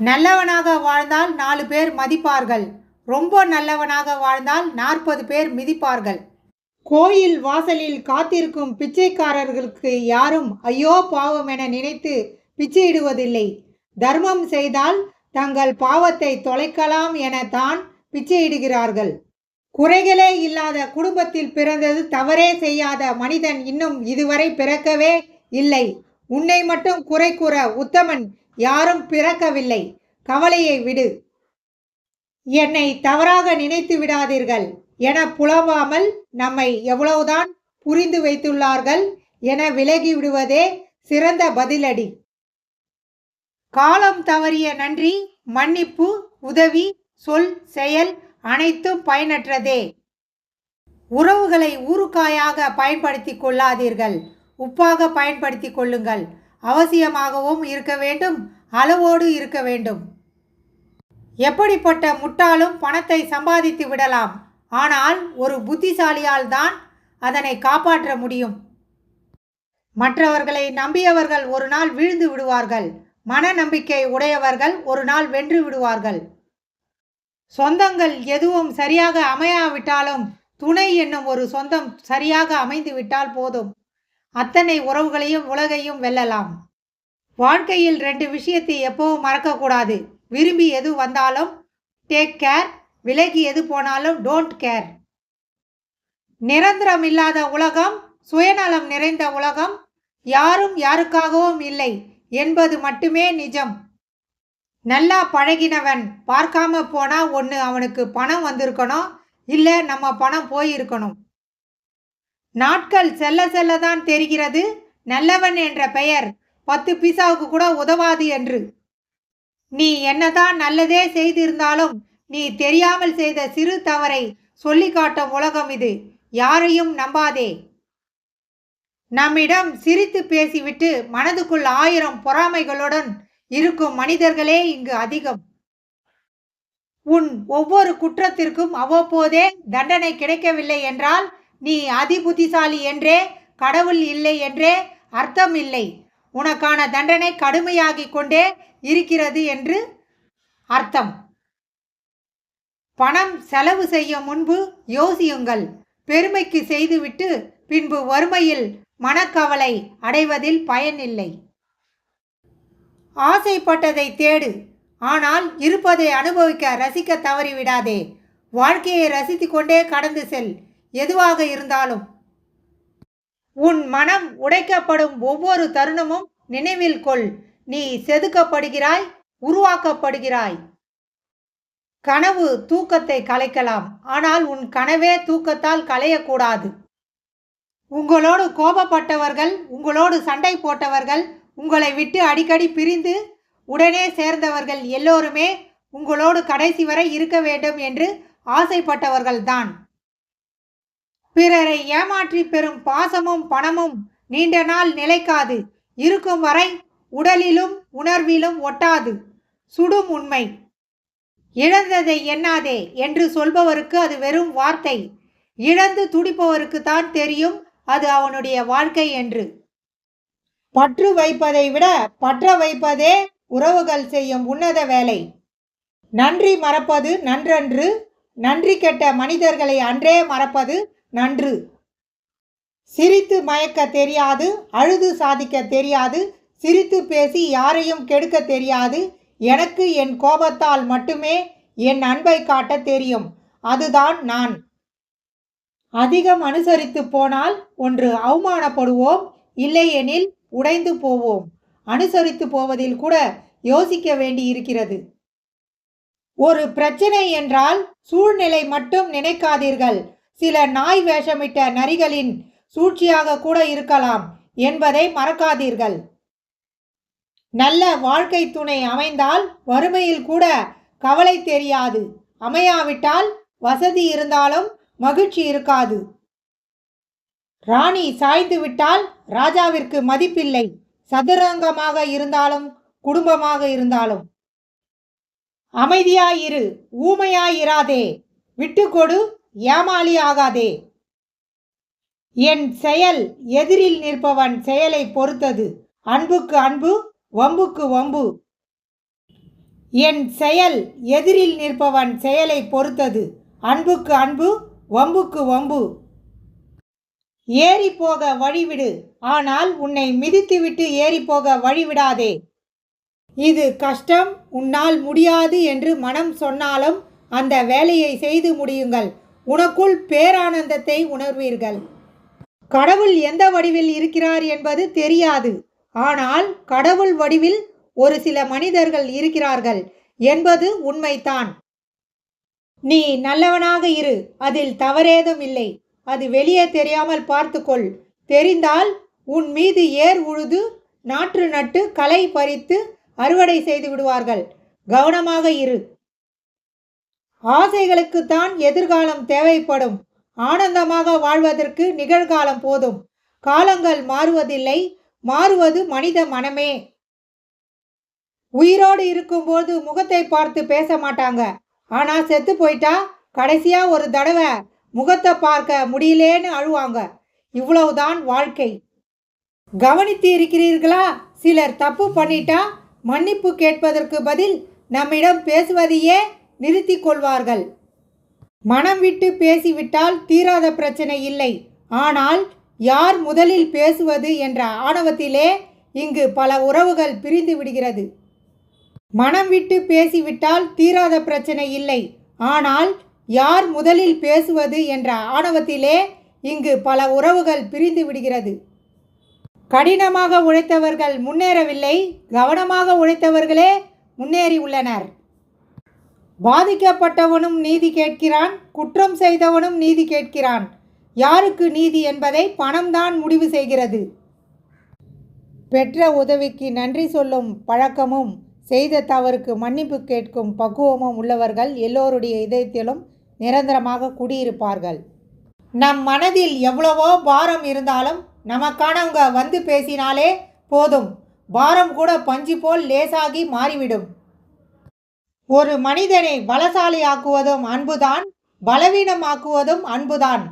நல்லவனாக வாழ்ந்தால் 4 பேர் மதிப்பார்கள். ரொம்ப நல்லவனாக வாழ்ந்தால் 40 பேர் மிதிப்பார்கள். கோயில் வாசலில் காத்திருக்கும் பிச்சைக்காரர்களுக்கு யாரும் ஐயோ பாவம் என நினைத்து பிச்சையிடுவதில்லை. தர்மம் செய்தால் தங்கள் பாவத்தை தொலைக்கலாம் என தான் பிச்சையிடுகிறார்கள். குறைகளே இல்லாத குடும்பத்தில் பிறந்தது தவறே செய்யாத மனிதன் இன்னும் இதுவரை பிறக்கவே இல்லை. உன்னை மட்டும் குறை கூற உத்தமன் யாரும் பிறக்கவில்லை. கவலையை விடு. என்னை தவறாக நினைத்து விடாதீர்கள் என புலம்பாமல் நம்மை எவ்வளவுதான் புரிந்து வைத்துள்ளார்கள் என விலகி விடுவதே சிறந்த பதிலடி. காலம் தவறிய நன்றி, மன்னிப்பு, உதவி, சொல், செயல் அனைத்தும் பயனற்றதே. உறவுகளை ஊறுகாயாக பயன்படுத்தி கொள்ளாதீர்கள். உப்பாக பயன்படுத்தி கொள்ளுங்கள். அவசியமாகவும் இருக்க வேண்டும், அளவோடு இருக்க வேண்டும். எப்படிப்பட்ட முட்டாளும் பணத்தை சம்பாதித்து விடலாம். ஆனால் ஒரு புத்திசாலியால் தான் அதனை காப்பாற்ற முடியும். மற்றவர்களை நம்பியவர்கள் ஒரு நாள் வீழ்ந்து விடுவார்கள். மன நம்பிக்கை உடையவர்கள் ஒரு நாள் வென்று விடுவார்கள். சொந்தங்கள் எதுவும் சரியாக அமையாவிட்டாலும் துணை என்னும் ஒரு சொந்தம் சரியாக அமைந்து விட்டால் போதும். அத்தனை உறவுகளையும் உலகையும் வெல்லலாம். வாழ்க்கையில் 2 விஷயத்தை எப்பவும் மறக்கக்கூடாது. விரும்பி எது வந்தாலும் டேக் கேர், விலகி எது போனாலும் டோன்ட் கேர். நிரந்தரம் இல்லாத உலகம், சுயநலம் நிறைந்த உலகம், யாரும் யாருக்காகவும் இல்லை என்பது மட்டுமே நிஜம். நல்லா பழகினவன் பார்க்காம போனா ஒன்று அவனுக்கு பணம் வந்திருக்கணும், இல்லை நம்ம பணம் போயிருக்கணும். நாட்கள் செல்ல செல்ல தான் தெரிகிறது நல்லவன் என்ற பெயர் 10 பைசாவுக்கு கூட உதவாது என்று. நீ என்னதான் நல்லதே செய்திருந்தாலும் நீ தெரியாமல் செய்த சிறு தவறை சொல்லி காட்டும் உலகம் இது. யாரையும் நம்பாதே. நம்மிடம் சிரித்து பேசிவிட்டு மனதுக்குள் 1000 பொறாமைகளுடன் இருக்கும் மனிதர்களே இங்கு அதிகம். உன் ஒவ்வொரு குற்றத்திற்கும் அவ்வப்போதே தண்டனை கிடைக்கவில்லை என்றால் நீ அதிபுத்திசாலி என்றே, கடவுள் இல்லை என்றே அர்த்தம் இல்லை. உனக்கான தண்டனை கடுமையாகிக் கொண்டே இருக்கிறது என்று அர்த்தம். பணம் செலவு செய்யும் முன்பு யோசியுங்கள். பெருமைக்கு செய்துவிட்டு பின்பு வறுமையில் மனக்கவலை அடைவதில் பயனில்லை. ஆசைப்பட்டதை தேடு, ஆனால் இருப்பதை அனுபவிக்க ரசிக்க தவறிவிடாதே. வாழ்க்கையை ரசித்து கொண்டே கடந்து செல், எதுவாக இருந்தாலும். உன் மனம் உடைக்கப்படும் ஒவ்வொரு தருணமும் நினைவில் கொள், நீ செதுக்கப்படுகிறாய், உருவாக்கப்படுகிறாய். கனவு தூக்கத்தை கலைக்கலாம், ஆனால் உன் கனவே தூக்கத்தால் கலையக்கூடாது. உங்களோடு கோபப்பட்டவர்கள், உங்களோடு சண்டை போட்டவர்கள், உங்களை விட்டு அடிக்கடி பிரிந்து உடனே சேர்ந்தவர்கள் எல்லோருமே உங்களோடு கடைசி வரை இருக்க வேண்டும் என்று ஆசைப்பட்டவர்கள்தான். பிறரை ஏமாற்றி பெறும் பாசமும் பணமும் நீண்ட நாள் நிலைக்காது. இருக்கும் வரை உடலிலும் உணர்விலும் ஒட்டாது. சுடும் உண்மை. இழந்ததை எண்ணாதே என்று சொல்பவருக்கு அது வெறும் வார்த்தை. இழந்து துடிப்பவருக்கு தான் தெரியும் அது அவனுடைய வாழ்க்கை என்று. பற்று வைப்பதை விட பற்ற வைப்பதே உறவுகள் செய்யும் உன்னத வேலை. நன்றி மறப்பது நன்றன்று. நன்றி கெட்ட மனிதர்களை அன்றே மறப்பது நன்று. சிரித்து மயக்க தெரியாது, அழுது சாதிக்க தெரியாது, சிரித்து பேசி யாரையும் கெடுக்க தெரியாது. எனக்கு என் கோபத்தால் மட்டுமே என் அன்பை காட்ட தெரியும். அதுதான் நான். அதிகம் அனுசரித்து போனால் ஒன்று அவமானப்படுவோம், இல்லையெனில் உடைந்து போவோம். அனுசரித்து போவதில் கூட யோசிக்க வேண்டி இருக்கிறது. ஒரு பிரச்சனை என்றால் சூழ்நிலை மட்டும் நினைக்காதீர்கள். சில நாய் வேஷமிட்ட நரிகளின் சூழ்ச்சியாக கூட இருக்கலாம் என்பதை மறக்காதீர்கள். நல்ல வாழ்க்கை துணை அமைந்தால் வறுமையில் கூட கவலை தெரியாது. அமையாவிட்டால் வசதி இருந்தாலும் மகிழ்ச்சி இருக்காது. ராணி சாய்ந்து விட்டால் ராஜாவிற்கு மதிப்பில்லை. சதுரங்கமாக இருந்தாலும் குடும்பமாக இருந்தாலும். அமைதியாயிரு, ஊமையாயிராதே. விட்டுக்கொடு, ஏமாளி ஆகாதே. என் செயல் எதிரில் நிற்பவன் செயலை பொறுத்தது. அன்புக்கு அன்பு, வம்புக்கு வம்பு. என் செயல் எதிரில் நிற்பவன் செயலை பொறுத்தது. அன்புக்கு அன்பு, வம்புக்கு வம்பு. ஏறி போக வழிவிடு, ஆனால் உன்னை மிதித்துவிட்டு ஏறி போக வழிவிடாதே. இது கஷ்டம், உன்னால் முடியாது என்று மனம் சொன்னாலும் அந்த வேலையை செய்து முடியுங்கள். உனக்குள் பேரானந்தத்தை உணர்வீர்கள். கடவுள் எந்த வடிவில் இருக்கிறார் என்பது தெரியாது. ஆனால் கடவுள் வடிவில் ஒரு சில மனிதர்கள் இருக்கிறார்கள் என்பது உண்மைதான். நீ நல்லவனாக இரு, அதில் தவறேதும் இல்லை. அது வெளியே தெரியாமல் பார்த்துக்கொள். தெரிந்தால் உன் மீது ஏர் உழுது நாற்று நட்டு களை பறித்து அறுவடை செய்து விடுவார்கள். கவனமாக இரு. ஆசைகளுக்குத்தான் எதிர்காலம் தேவைப்படும். ஆனந்தமாக வாழ்வதற்கு நிகழ்காலம் போதும். காலங்கள் மாறுவதில்லை, மாறுவது மனித மனமே. உயிரோடு இருக்கும்போது முகத்தை பார்த்து பேச மாட்டாங்க. ஆனால் செத்து போயிட்டா கடைசியா ஒரு தடவை முகத்தை பார்க்க முடியலேன்னு அழுவாங்க. இவ்வளவுதான் வாழ்க்கை. கவனித்து இருக்கிறீர்களா? சிலர் தப்பு பண்ணிட்டா மன்னிப்பு கேட்பதற்கு பதில் நம்மிடம் பேசுவதையே நிறுத்தி கொள்வார்கள். மனம் விட்டு பேசிவிட்டால் தீராத பிரச்சனை இல்லை. ஆனால் யார் முதலில் பேசுவது என்ற ஆணவத்திலே இங்கு பல உறவுகள் பிரிந்து விடுகிறது. மனம் விட்டு பேசிவிட்டால் தீராத பிரச்சனை இல்லை. ஆனால் யார் முதலில் பேசுவது என்ற ஆணவத்திலே இங்கு பல உறவுகள் பிரிந்து விடுகிறது. கடினமாக உழைத்தவர்கள் முன்னேறவில்லை, கவனமாக உழைத்தவர்களே முன்னேறி உள்ளனர். பாதிக்கப்பட்டவனும் நீதி கேட்கிறான், குற்றம் செய்தவனும் நீதி கேட்கிறான். யாருக்கு நீதி என்பதை பணம்தான் முடிவு செய்கிறது. பெற்ற உதவிக்கு நன்றி சொல்லும் பழக்கமும் செய்த தவறுக்கு மன்னிப்பு கேட்கும் பக்குவமும் உள்ளவர்கள் எல்லோருடைய இதயத்திலும் நிரந்தரமாக குடியிருப்பார்கள். நம் மனதில் எவ்வளவோ பாரம் இருந்தாலும் நமக்கானவங்க வந்து பேசினாலே போதும், பாரம் கூட பஞ்சு போல் லேசாகி மாறிவிடும். ஒரு மனிதனை பலசாலியாக்குவதும் அன்புதான், பலவீனமாக்குவதும் அன்புதான்.